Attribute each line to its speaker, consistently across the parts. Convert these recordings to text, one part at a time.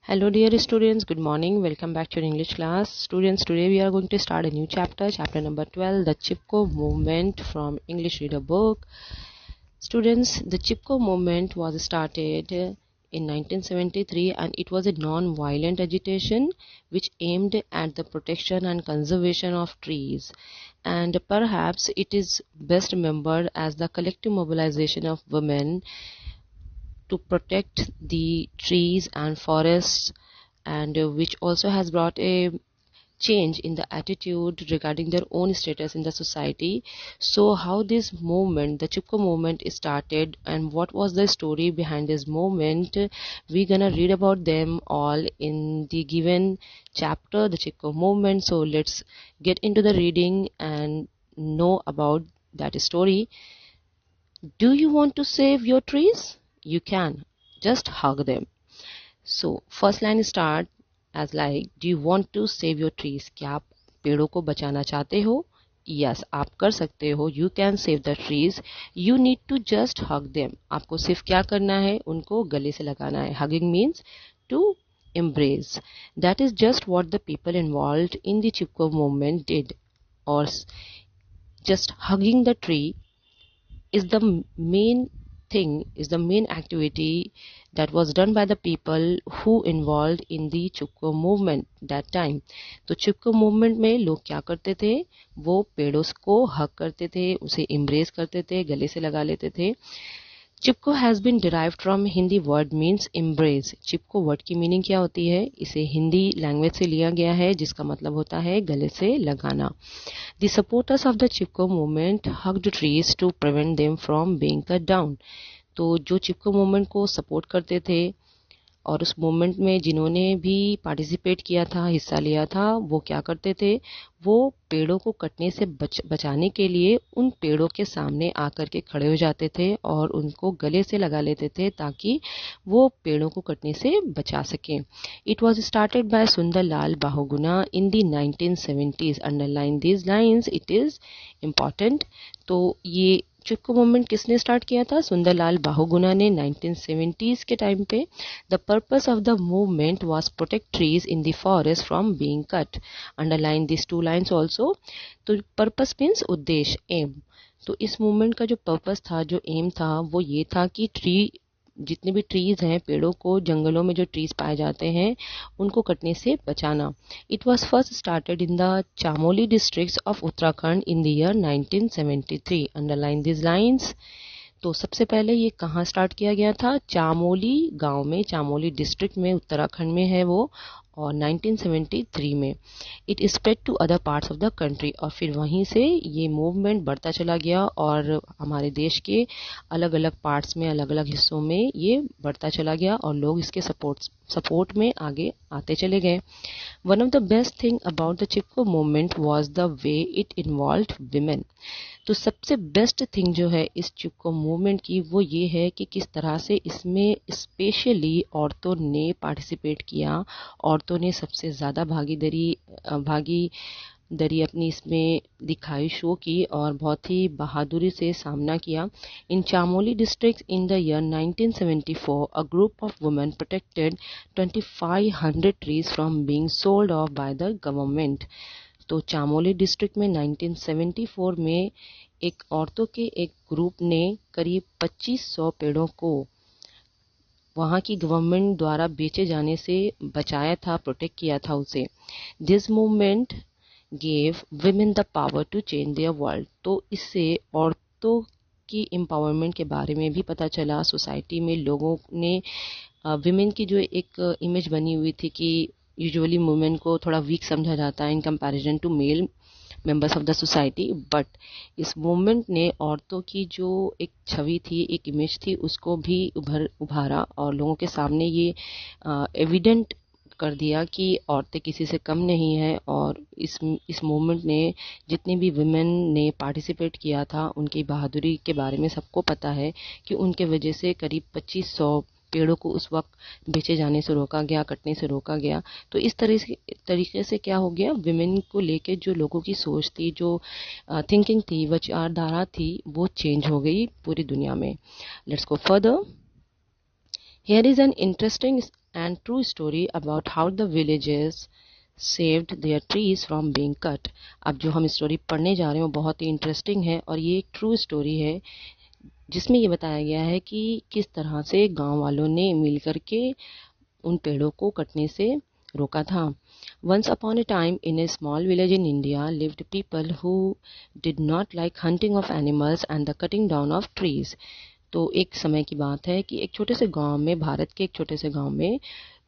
Speaker 1: Hello dear students, good morning. Welcome back to your English class. Students, today we are going to start a new chapter, chapter number 12, the Chipko movement from English reader book. Students, the Chipko movement was started in 1973 and it was a non-violent agitation which aimed at the protection and conservation of trees, and perhaps it is best remembered as the collective mobilization of women to protect the trees and forests, and which also has brought a change in the attitude regarding their own status in the society. So how this movement, the Chipko movement, started and what was the story behind this movement, we're gonna read about them all in the given chapter, the Chipko movement. So let's get into the reading and know about that story. Do you want to save your trees? You can. Just hug them. So first line start as like, do you want to save your trees? क्या आप पेड़ों को बचाना चाहते हो? Yes, आप कर सकते हो. You can save the trees. You need to just hug them. आपको सिर्फ क्या करना है? उनको गले से लगाना है. Hugging means to embrace. That is just what the people involved in the Chipko movement did. Or just hugging the tree is the main thing, is the main activity that was done by the people who involved in the Chipko movement that time. तो Chipko movement में लोग क्या करते थे? वो पेड़ों को हक करते थे, उसे embrace करते थे, गले से लगा लेते थे. Chipko has been derived from Hindi word means embrace. Chipko word की मीनिंग क्या होती है? इसे हिंदी लैंग्वेज से लिया गया है जिसका मतलब होता है गले से लगाना. The supporters of the Chipko movement hugged trees to prevent them from being cut down. तो जो चिपको मूवमेंट को सपोर्ट करते थे और उस मूवमेंट में जिन्होंने भी पार्टिसिपेट किया था, हिस्सा लिया था, वो क्या करते थे? वो पेड़ों को कटने से बचाने के लिए उन पेड़ों के सामने आकर के खड़े हो जाते थे और उनको गले से लगा लेते थे ताकि वो पेड़ों को कटने से बचा सकें. इट वॉज स्टार्टेड बाय सुंदर लाल बहुगुणा इन दी 1970s. Underline these lines, it is important. तो ये चिपको मूवमेंट किसने स्टार्ट किया था? सुंदरलाल बहुगुणा ने 1970s के टाइम पे. The purpose of the movement was protect trees in the forest from being cut. Underline this two lines also. तो पर्पस मीन्स उद्देश्य, एम. तो इस मूवमेंट का जो पर्पस था, जो एम था, वो ये था कि ट्री, जितने भी ट्रीज हैं, पेड़ों को, जंगलों में जो ट्रीज पाए जाते हैं उनको कटने से बचाना. It was first started in the Chamoli district of Uttarakhand in the year 1973. Underline this lines. तो सबसे पहले ये कहाँ स्टार्ट किया गया था? चामोली गांव में, चामोली डिस्ट्रिक्ट में, उत्तराखंड में है वो, और 1973 में. It spread to other parts of the country. और फिर वहीं से ये मूवमेंट बढ़ता चला गया और हमारे देश के अलग अलग पार्ट्स में, अलग अलग हिस्सों में ये बढ़ता चला गया और लोग इसके सपोर्ट में आगे आते चले गए. One of the best thing about the Chipko movement was the way it involved women. तो सबसे बेस्ट थिंग जो है इस चिपको मूवमेंट की, वो ये है कि किस तरह से इसमें स्पेशली औरतों ने पार्टिसिपेट किया. औरतों ने सबसे ज़्यादा भागीदारी अपनी इसमें दिखाई, शो की और बहुत ही बहादुरी से सामना किया. In Chamoli district in the year 1974 a group of women protected 2500 trees from being sold off by the government. तो चामोली डिस्ट्रिक्ट में 1974 में एक औरतों के एक ग्रुप ने करीब 2500 पेड़ों को वहाँ की गवर्नमेंट द्वारा बेचे जाने से बचाया था, प्रोटेक्ट किया था उसे. This movement gave women the power to change their world. तो इससे औरतों की एम्पावरमेंट के बारे में भी पता चला. सोसाइटी में लोगों ने विमेन की जो एक इमेज बनी हुई थी कि यूजुअली वुमेन को थोड़ा वीक समझा जाता है in comparison to male members of the society, but इस मूवमेंट ने औरतों की जो एक छवि थी, एक इमेज थी, उसको भी उभारा और लोगों के सामने ये एविडेंट कर दिया कि औरतें किसी से कम नहीं है. और इस मूवमेंट ने, जितनी भी वुमेन ने पार्टिसिपेट किया था, उनकी बहादुरी के बारे में सबको पता है कि उनके वजह से करीब 2500 पेड़ों को उस वक्त बेचे जाने से रोका गया, कटने से रोका गया. तो इस तरीके से क्या हो गया, विमेन को लेके जो लोगों की सोच थी, जो थिंकिंग थी, विचारधारा थी, वो चेंज हो गई पूरी दुनिया में. Let's go further. Here is an interesting and true story about how the villagers saved their trees from being cut. अब जो हम स्टोरी पढ़ने जा रहे हैं वो बहुत ही इंटरेस्टिंग है और ये एक ट्रू स्टोरी है जिसमें ये बताया गया है कि किस तरह से गांव वालों ने मिलकर के उन पेड़ों को कटने से रोका था. Once upon a time, in a small village in India, lived people who did not like hunting of animals and the cutting down of trees. तो एक समय की बात है कि एक छोटे से गांव में, भारत के एक छोटे से गांव में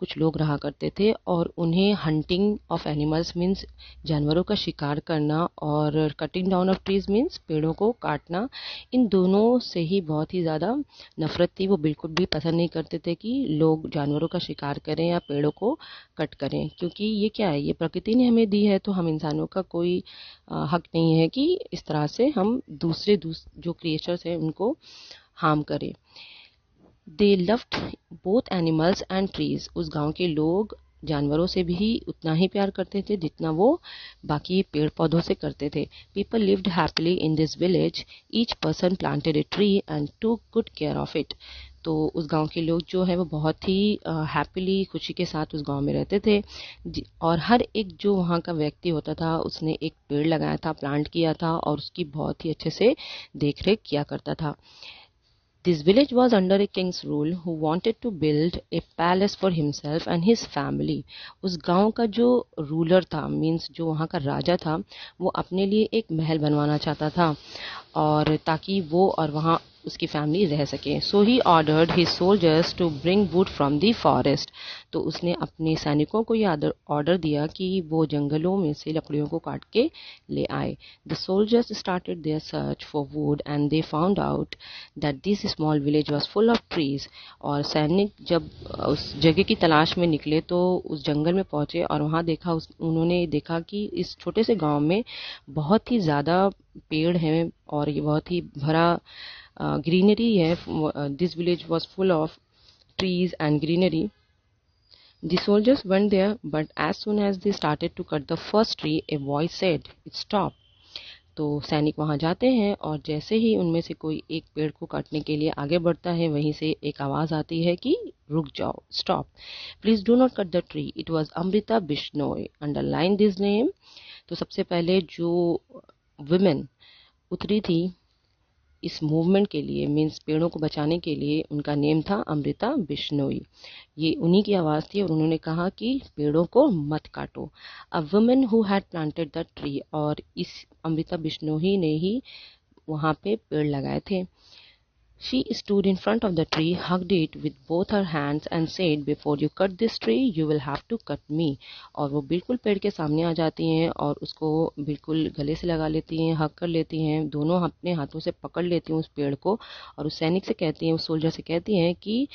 Speaker 1: कुछ लोग रहा करते थे और उन्हें हंटिंग ऑफ एनिमल्स मीन्स जानवरों का शिकार करना और cutting down of trees means पेड़ों को काटना, इन दोनों से ही बहुत ही ज़्यादा नफरत थी. वो बिल्कुल भी पसंद नहीं करते थे कि लोग जानवरों का शिकार करें या पेड़ों को कट करें, क्योंकि ये क्या है, ये प्रकृति ने हमें दी है, तो हम इंसानों का कोई हक नहीं है कि इस तरह से हम दूसरे जो क्रिएचर्स हैं उनको हार्म करें. They loved both animals and trees. उस गांव के लोग जानवरों से भी उतना ही प्यार करते थे जितना वो बाकी पेड़ पौधों से करते थे. People lived happily in this village. Each person planted a tree and टूक गुड केयर ऑफ इट. तो उस गांव के लोग जो है वो बहुत ही हैप्पीली, खुशी के साथ उस गांव में रहते थे और हर एक जो वहाँ का व्यक्ति होता था उसने एक पेड़ लगाया था, प्लांट किया था और उसकी बहुत ही अच्छे से देख रेख किया करता था. This village was under a king's rule who wanted to build a palace for himself and his family. उस गांव का जो रूलर था, मीन्स जो वहाँ का राजा था, वो अपने लिए एक महल बनवाना चाहता था और ताकि वो और वहाँ उसकी फैमिली रह सके. So he ordered his soldiers to bring wood from the forest. तो उसने अपने सैनिकों को ये ऑर्डर दिया कि वो जंगलों में से लकड़ियों को काट के ले आए. The soldiers started their search for wood and they found out that this small village was full of trees. और सैनिक जब उस जगह की तलाश में निकले तो उस जंगल में पहुंचे और वहाँ देखा, उन्होंने देखा कि इस छोटे से गांव में बहुत ही ज़्यादा पेड़ हैं और ये बहुत ही भरा ग्रीनरी है. This village was full of trees and greenery. The soldiers went there, but as soon as they started to cut the first tree, a voice said, "Stop." तो सैनिक वहां जाते हैं और जैसे ही उनमें से कोई एक पेड़ को काटने के लिए आगे बढ़ता है, वहीं से एक आवाज आती है कि रुक जाओ, stop, please do not cut the tree. It was Amrita Bishnoi. Underline this name. तो सबसे पहले जो वुमेन उतरी थी इस मूवमेंट के लिए, मीन्स पेड़ों को बचाने के लिए, उनका नेम था अमृता बिश्नोई. ये उन्हीं की आवाज़ थी और उन्होंने कहा कि पेड़ों को मत काटो. A women who had planted the tree. और इस अमृता बिश्नोई ने ही वहाँ पे पेड़ लगाए थे. She stood in front of the tree, hugged it with both her hands and said, "Before you cut this tree, you will have to cut me." और वो बिल्कुल पेड़ के सामने आ जाती हैं और उसको बिल्कुल गले से लगा लेती हैं, हग कर लेती हैं, दोनों अपने हाथों से पकड़ लेती हैं उस पेड़ को और उस सैनिक से कहती हैं, उस सोल्जर से कहती हैं कि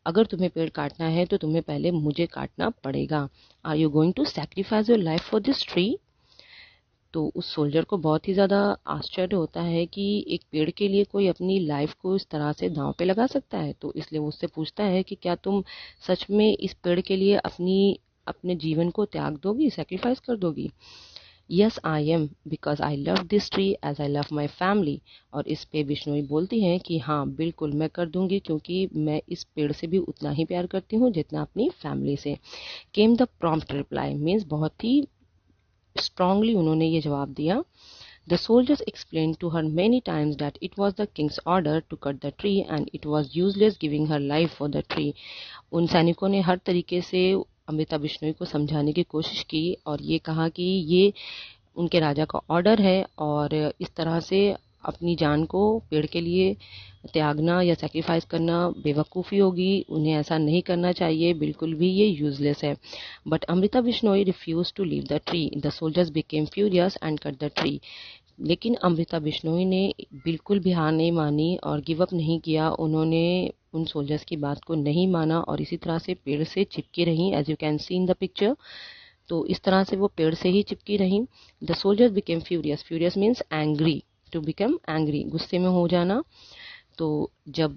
Speaker 1: अगर तुम्हें पेड़ काटना है तो तुम्हें पहले मुझे काटना पड़ेगा. Are you going to sacrifice your life for this tree. तो उस सोल्जर को बहुत ही ज़्यादा आश्चर्य होता है कि एक पेड़ के लिए कोई अपनी लाइफ को इस तरह से दांव पे लगा सकता है. तो इसलिए वो उससे पूछता है कि क्या तुम सच में इस पेड़ के लिए अपने जीवन को त्याग दोगी, सेक्रीफाइस कर दोगी. Yes I am, because I love this tree as I love my family. और इस पे बिश्नोई बोलती हैं कि हाँ बिल्कुल मैं कर दूंगी, क्योंकि मैं इस पेड़ से भी उतना ही प्यार करती हूँ जितना अपनी फैमिली से. Came the prompt reply. Means बहुत ही स्ट्रांगली उन्होंने ये जवाब दिया. The soldiers explained to her many times that it was the king's order to cut the tree and it was useless giving her life for the tree. उन सैनिकों ने हर तरीके से अमृता बिश्नोई को समझाने की कोशिश की और ये कहा कि ये उनके राजा का ऑर्डर है और इस तरह से अपनी जान को पेड़ के लिए त्यागना या सेक्रीफाइस करना बेवकूफ़ी होगी, उन्हें ऐसा नहीं करना चाहिए, बिल्कुल भी ये यूजलेस है. But Amrita Bishnoi refuse to leave the tree. The soldiers became furious and cut the tree. लेकिन अमृता बिश्नोई ने बिल्कुल भी हार नहीं मानी और गिव अप नहीं किया. उन्होंने उन सोल्जर्स की बात को नहीं माना और इसी तरह से पेड़ से चिपकी रहीं, as you can see in the picture. तो इस तरह से वो पेड़ से ही चिपकी रहीं. The soldiers became furious. Furious means angry, to become angry, गुस्से में हो जाना. तो जब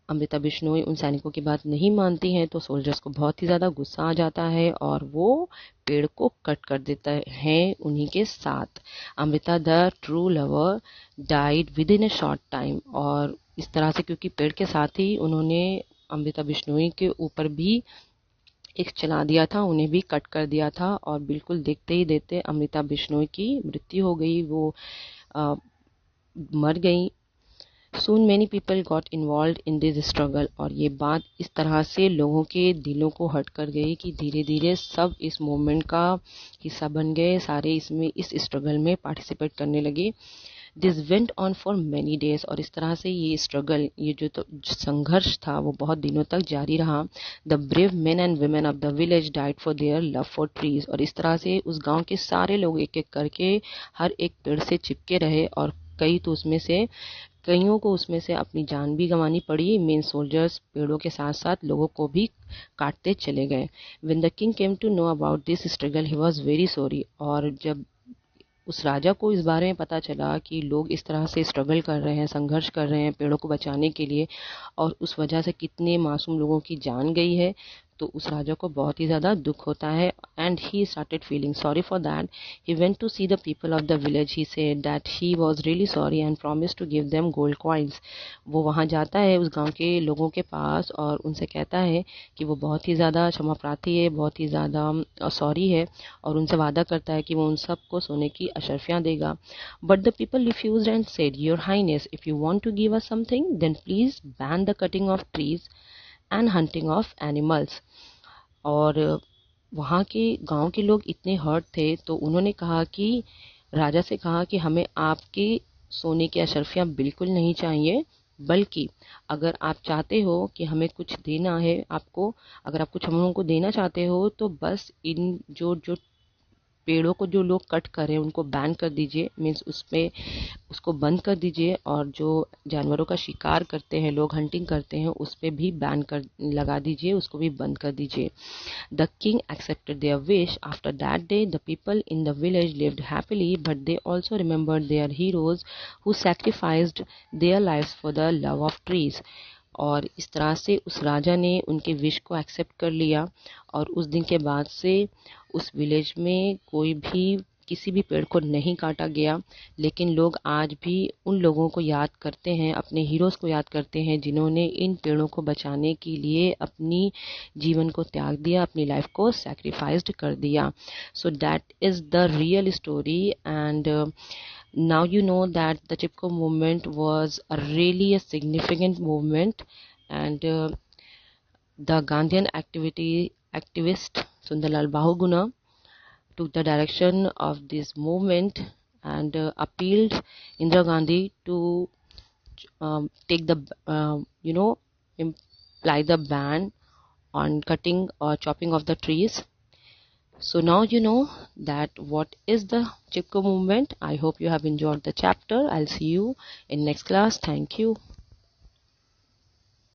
Speaker 1: अमृता बिश्नोई उन सैनिकों की बात नहीं मानती हैं तो सोल्जर्स को बहुत ही ज़्यादा गुस्सा आ जाता है और वो पेड़ को कट कर देता है उन्हीं के साथ. Amrita the true lover died with in A short time. और इस तरह से क्योंकि पेड़ के साथ ही उन्होंने अमृता बिश्नोई के ऊपर भी एक चला दिया था, उन्हें भी कट कर दिया था और बिल्कुल देखते ही देखते अमृता बिश्नोई की मृत्यु हो गई, वो मर गई। Soon many people got involved in this struggle और ये बात इस तरह से लोगों के दिलों को हर्ट कर गई कि धीरे धीरे सब इस मूवमेंट का हिस्सा बन गए, सारे इसमें इस स्ट्रगल में पार्टिसिपेट करने लगे। This went on for many days और इस तरह से ये स्ट्रगल, ये जो संघर्ष था वो बहुत दिनों तक जारी रहा। The brave main and women of the village died for their love for trees और इस तरह से उस गांव के सारे लोग एक एक करके हर एक पेड़ से चिपके रहे और कईयों को उसमें से अपनी जान भी गंवानी पड़ी। मेन सोल्जर्स पेड़ों के साथ साथ लोगों को भी काटते चले गए। When the king came to know about this struggle he was very sorry और जब उस राजा को इस बारे में पता चला कि लोग इस तरह से स्ट्रगल कर रहे हैं, संघर्ष कर रहे हैं पेड़ों को बचाने के लिए और उस वजह से कितने मासूम लोगों की जान गई है, तो उस राजा को बहुत ही ज़्यादा दुख होता है। And he started feeling sorry for that. He went to see the people of the village. He said that he was really sorry and promise to give them gold coins. वो वहाँ जाता है उस गांव के लोगों के पास और उनसे कहता है कि वो बहुत ही ज़्यादा क्षमा प्रार्थी है, बहुत ही ज़्यादा सॉरी है और उनसे वादा करता है कि वो उन सबको सोने की अशर्फियाँ देगा। But the people refused and said, your highness, if you want to give us something then please ban the cutting of trees and hunting of animals. और वहाँ के गांव के लोग इतने हर्ट थे तो उन्होंने कहा कि राजा से कहा कि हमें आपके सोने की अशर्फियाँ बिल्कुल नहीं चाहिए, बल्कि अगर आप चाहते हो कि हमें कुछ देना है आपको, अगर आप कुछ हम लोगों को देना चाहते हो तो बस इन जो जो पेड़ों को जो लोग कट कर रहे हैं उनको बैन कर दीजिए, मीन्स उसको बंद कर दीजिए और जो जानवरों का शिकार करते हैं लोग, हंटिंग करते हैं, उस पर भी बैन कर लगा दीजिए, उसको भी बंद कर दीजिए। The king accepted their wish. After that day, the people in the village lived happily, but they also remembered their heroes who sacrificed their lives for the love of trees. और इस तरह से उस राजा ने उनके विश को accept कर लिया और उस दिन के बाद से उस विलेज में कोई भी किसी भी पेड़ को नहीं काटा गया। लेकिन लोग आज भी उन लोगों को याद करते हैं, अपने हीरोज़ को याद करते हैं जिन्होंने इन पेड़ों को बचाने के लिए अपनी जीवन को त्याग दिया, अपनी लाइफ को सैक्रिफाइस्ड कर दिया। So that is the real story and now you know that the Chipko movement was really a significant movement and the Gandhian activist Sundarlal Bahuguna took the direction of this movement and appealed Indira Gandhi to take the imply the ban on cutting or chopping of the trees. So now you know that what is the Chipko movement. I hope you have enjoyed the chapter. I'll see you in next class. Thank you.